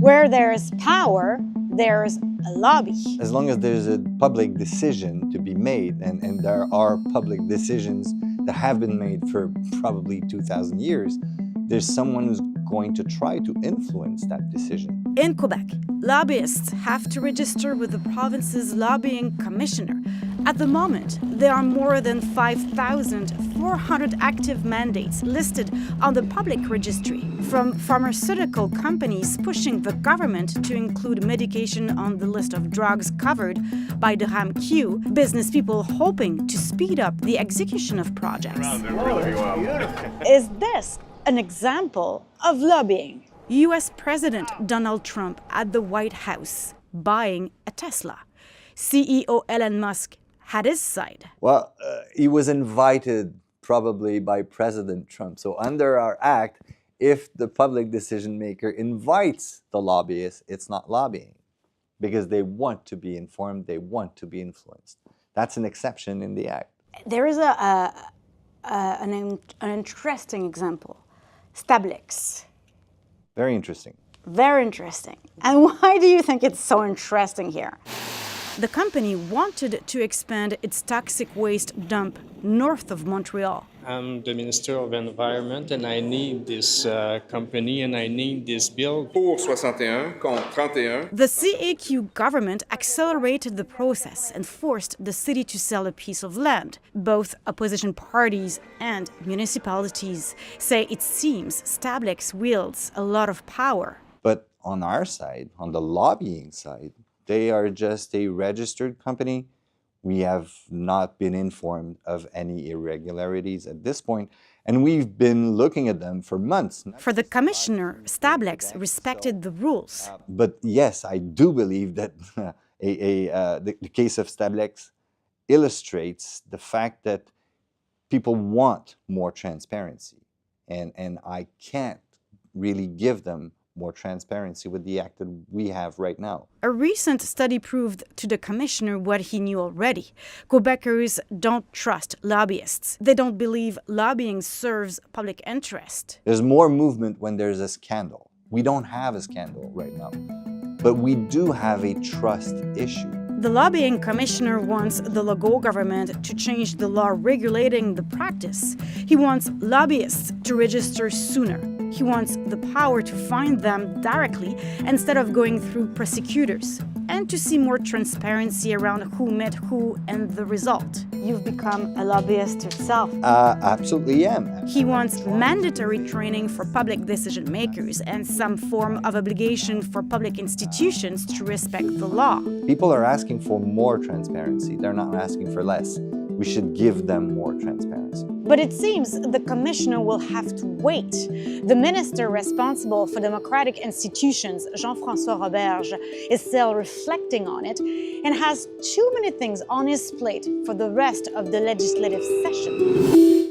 Where there's power, there's a lobby. As long as there's a public decision to be made, and there are public decisions that have been made for probably 2,000 years, there's someone who's going to try to influence that decision. In Quebec, lobbyists have to register with the province's lobbying commissioner. At the moment, there are more than 5,400 active mandates listed on the public registry, from pharmaceutical companies pushing the government to include medication on the list of drugs covered by the RAMQ, business people hoping to speed up the execution of projects. Is this an example of lobbying? U.S. President Donald Trump at the White House buying a Tesla. CEO Elon Musk had his side. Well, he was invited probably by President Trump. So under our act, if the public decision maker invites the lobbyist, it's not lobbying, because they want to be informed, they want to be influenced. That's an exception in the act. There is an interesting example. Stablix. Very interesting. Very interesting. And why do you think it's so interesting here? The company wanted to expand its toxic waste dump north of Montreal. I'm the Minister of Environment and I need this company and I need this bill. Pour 61 contre 31. The CAQ government accelerated the process and forced the city to sell a piece of land. Both opposition parties and municipalities say it seems Stablix wields a lot of power. But on our side, on the lobbying side, they are just a registered company. We have not been informed of any irregularities at this point, and we've been looking at them for months. For the commissioner, Stablix respected the rules. But yes, I do believe that the case of Stablix illustrates the fact that people want more transparency, and I can't really give them more transparency with the act that we have right now. A recent study proved to the commissioner what he knew already. Quebecers don't trust lobbyists. They don't believe lobbying serves public interest. There's more movement when there's a scandal. We don't have a scandal right now, but we do have a trust issue. The lobbying commissioner wants the Legault government to change the law regulating the practice. He wants lobbyists to register sooner. He wants the power to find them directly instead of going through prosecutors, and to see more transparency around who met who and the result. You've become a lobbyist yourself. Absolutely am. He wants mandatory training for public decision makers and some form of obligation for public institutions to respect the law. People are asking for more transparency. They're not asking for less. We should give them more transparency. But it seems the commissioner will have to wait. The minister responsible for democratic institutions, Jean-François Routhier, is still reflecting on it and has too many things on his plate for the rest of the legislative session.